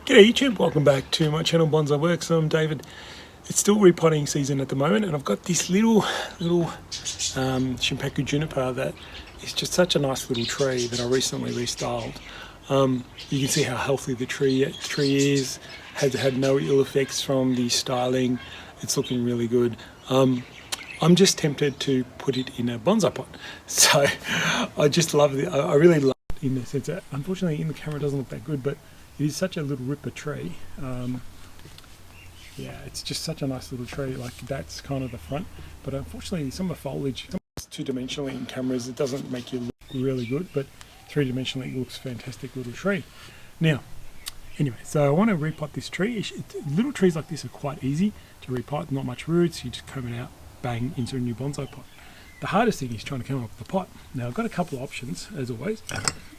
G'day YouTube, welcome back to my channel Bonsai Works. I'm David. It's still repotting season at the moment, and I've got this little shimpaku juniper that is just such a nice little tree that I recently restyled. You can see how healthy the tree is, has had no ill effects from the styling. It's looking really good. I'm just tempted to put it in a bonsai pot. So I just love it. I really love it in the sense that unfortunately in the camera it doesn't look that good, but it is such a little ripper tree. Yeah, it's just such a nice little tree. Like that's kind of the front, but unfortunately some of the foliage, two-dimensionally in cameras, it doesn't make you look really good, but three-dimensionally it looks fantastic little tree. Now, anyway, so I want to repot this tree. Little trees like this are quite easy to repot, not much roots. You just comb it out, bang, into a new bonsai pot. The hardest thing is trying to come up with a pot. Now I've got a couple of options, as always.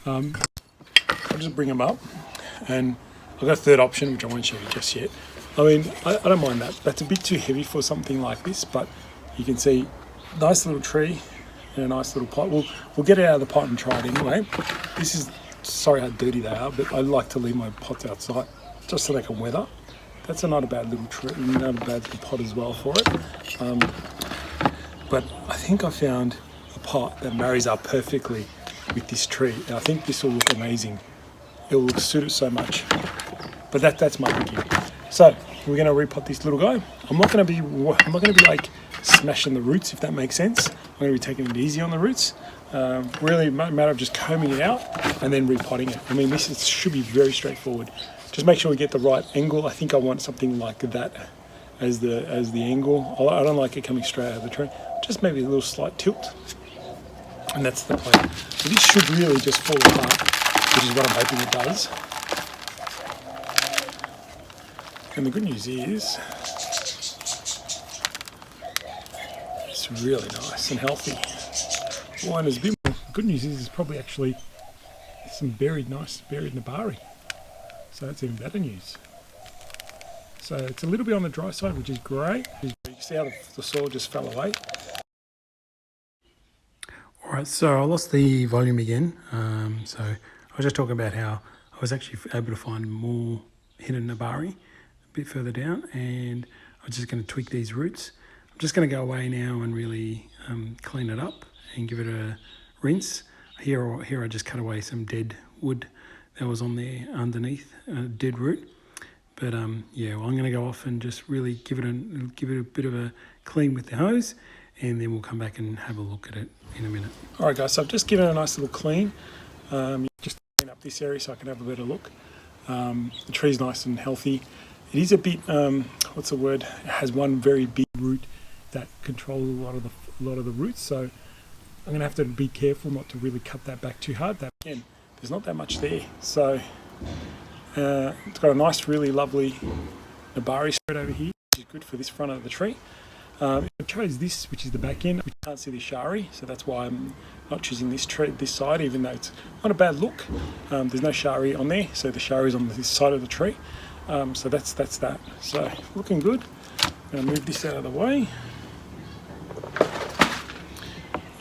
I'll just bring them up. And I've got a third option, which I won't show you just yet. I mean, I don't mind that. That's a bit too heavy for something like this, but you can see, nice little tree and a nice little pot. We'll get it out of the pot and try it anyway. This is, sorry how dirty they are, but I like to leave my pots outside just so they can weather. That's not a bad little tree, not a bad little pot as well for it. But I think I found a pot that marries up perfectly with this tree. And I think this will look amazing. It will suit it so much, but that's my review. So we're going to repot this little guy. I'm not going to be like smashing the roots, if that makes sense. I'm going to be taking it easy on the roots. Really, a matter of just combing it out and then repotting it. I mean, should be very straightforward. Just make sure we get the right angle. I think I want something like that as the angle. I don't like it coming straight out of the tree. Just maybe a little slight tilt, and that's the plan. So this should really just fall apart, which is what I'm hoping it does. And the good news is, it's really nice and healthy. Well, and there's a bit more. The good news is there's probably actually some nice buried nabari. So that's even better news. So it's a little bit on the dry side, which is great. You can see how the soil just fell away. Alright, so I lost the volume again. So I was just talking about how I was actually able to find more hidden nabari a bit further down, and I'm just going to tweak these roots. I'm just going to go away now and really clean it up and give it a rinse. Here I just cut away some dead wood that was on there underneath, dead root. But yeah, well, I'm going to go off and just really give it a bit of a clean with the hose, and then we'll come back and have a look at it in a minute. All right, guys, so I've just given it a nice little clean. Just clean up this area so I can have a better look. The tree's nice and healthy. It is a bit, what's the word? It has one very big root that controls a lot of the roots. So I'm going to have to be careful not to really cut that back too hard. That again, there's not that much there. So it's got a nice, really lovely nabari spread over here, which is good for this front of the tree. I chose this, which is the back end. We can't see the shari, so that's why I'm not choosing this side, even though it's not a bad look. There's no shari on there, so the shari is on this side of the tree. So that's that. So looking good. I'm going to move this out of the way.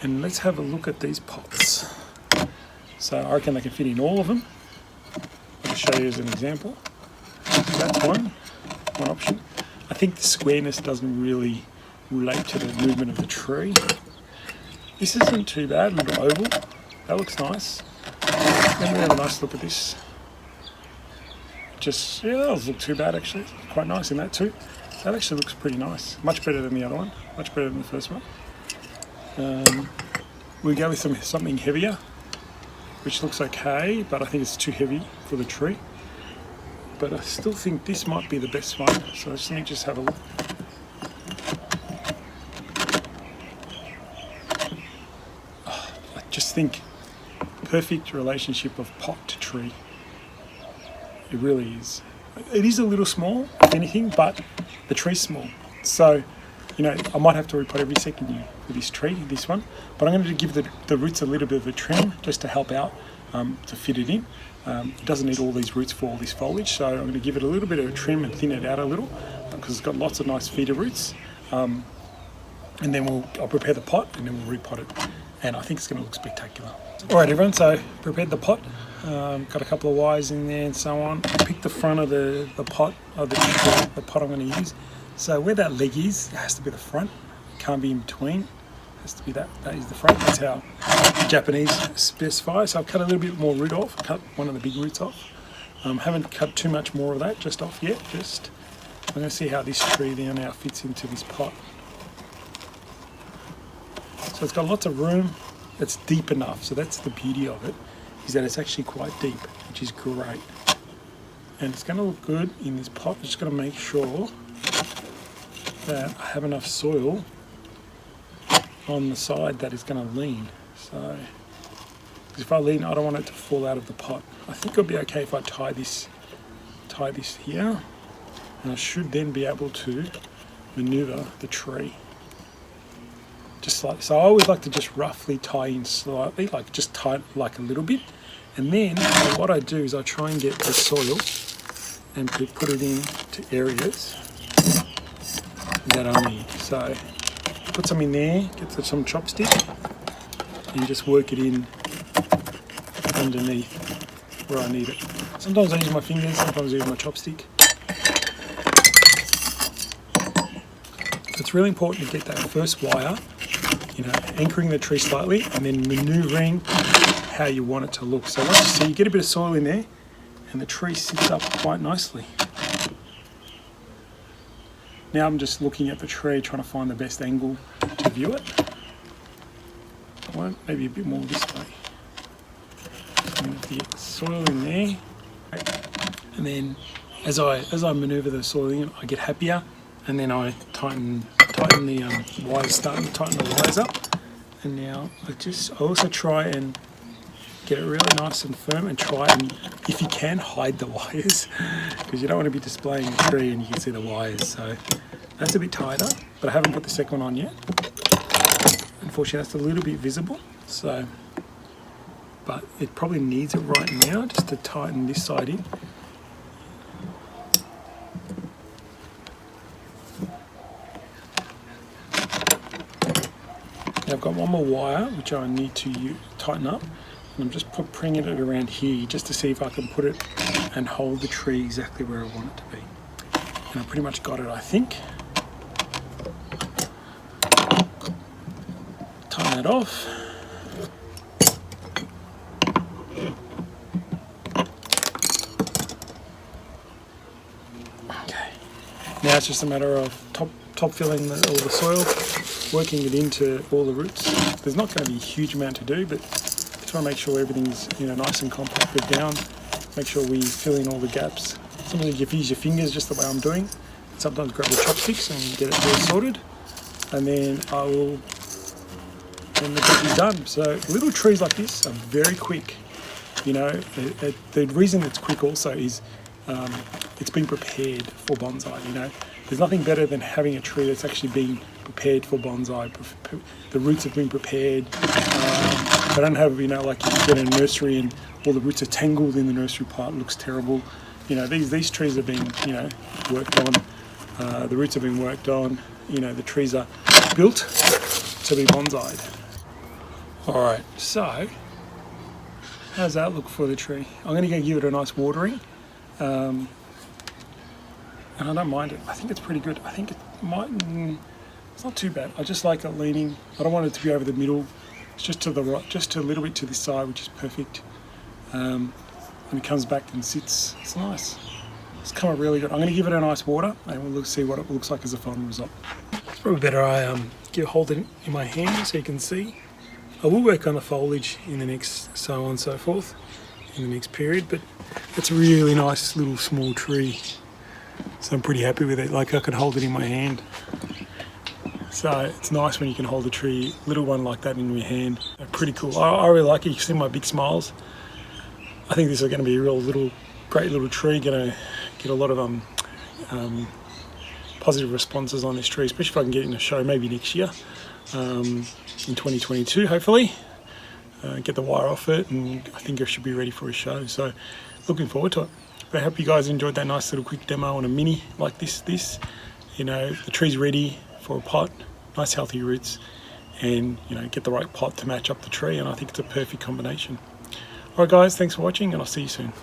And let's have a look at these pots. So I reckon they can fit in all of them. I'll show you as an example. So that's one option. I think the squareness doesn't really relate to the movement of the tree. This isn't too bad, a little oval. That looks nice. Then we have a nice look at this. Yeah, that doesn't look too bad actually. Quite nice in that too. That actually looks pretty nice. Much better than the other one. Much better than the first one. We go with something heavier, which looks okay, but I think it's too heavy for the tree. But I still think this might be the best one. So let me just have a look. I just think perfect relationship of pot to tree. It really is. It is a little small, if anything, but the tree's small. So, you know, I might have to repot every second year for this tree, this one. But I'm going to give the roots a little bit of a trim just to help out, to fit it in. It doesn't need all these roots for all this foliage, so I'm going to give it a little bit of a trim and thin it out a little because it's got lots of nice feeder roots. And then I'll prepare the pot and then we'll repot it and I think it's going to look spectacular. Alright everyone, so prepared the pot, got a couple of wires in there and so on. I picked the front of the pot, of the pot I'm going to use. So where that leg is, it has to be the front, it can't be in between, it has to be that is the front. That's how the Japanese specify. So I've cut a little bit more root off, cut one of the big roots off. Haven't cut too much more of that just off yet, I'm going to see how this tree now fits into this pot. So it's got lots of room. It's deep enough, so that's the beauty of it, is that it's actually quite deep, which is great. And it's going to look good in this pot. I'm just going to make sure that I have enough soil on the side that is going to lean. So if I lean, I don't want it to fall out of the pot. I think it'll be okay if I tie this here, and I should then be able to maneuver the tree. Just like so, I always like to just roughly tie in slightly, like just tie it like a little bit, and then what I do is I try and get the soil and put it into areas that I need. So put some in there, get some chopstick, and just work it in underneath where I need it. Sometimes I use my fingers, sometimes I use my chopstick. It's really important to get that first wire, anchoring the tree slightly and then maneuvering how you want it to look. So once you see, you get a bit of soil in there and the tree sits up quite nicely. Now I'm just looking at the tree, trying to find the best angle to view it. Maybe a bit more this way. So I'm going to get soil in there, and then as I maneuver the soil in, I get happier, and then I tighten the wires, starting to tighten the wires up. And now I also try and get it really nice and firm, and try and, if you can, hide the wires, because you don't want to be displaying the tree and you can see the wires. So that's a bit tighter, but I haven't put the second one on yet. Unfortunately, that's a little bit visible. So, but it probably needs it right now just to tighten this side in. Now I've got one more wire which I need to tighten up, and I'm just bringing it around here just to see if I can put it and hold the tree exactly where I want it to be. And I pretty much got it, I think. Tighten that off. Okay. Now it's just a matter of top filling all the soil, working it into all the roots. There's not going to be a huge amount to do, but just want to make sure everything's nice and compacted down. Make sure we fill in all the gaps. Sometimes you use your fingers just the way I'm doing. Sometimes grab the chopsticks and get it all sorted, and then then the job is done. So little trees like this are very quick. The reason it's quick also is it's been prepared for bonsai. There's nothing better than having a tree that's actually being prepared for bonsai. The roots have been prepared. They don't have, like you get in a nursery and all the roots are tangled in the nursery part. It looks terrible. These trees have been, worked on. The roots have been worked on. The trees are built to be bonsai'd. All right, so how's that look for the tree? I'm going to go give it a nice watering. And I don't mind it. I think it's pretty good. I think it's not too bad. I just like it leaning. I don't want it to be over the middle. It's just to the right, just a little bit to this side, which is perfect. When it comes back and sits, it's nice. It's come out really good. I'm going to give it a nice water, and we'll see what it looks like as a final result. It's probably better I hold it in my hand so you can see. I will work on the foliage in the next, so on and so forth, in the next period, but it's a really nice little small tree. So I'm pretty happy with it. Like, I can hold it in my hand. So it's nice when you can hold a tree, little one like that in your hand. They're pretty cool. I really like it. You can see my big smiles. I think this is going to be a great little tree. Going to get a lot of positive responses on this tree, especially if I can get it in a show maybe next year, in 2022 hopefully. Get the wire off it, and I think it should be ready for a show. So looking forward to it. But I hope you guys enjoyed that nice little quick demo on a mini like this. The tree's ready for a pot, nice healthy roots, and get the right pot to match up the tree, and I think it's a perfect combination. Alright guys, thanks for watching, and I'll see you soon.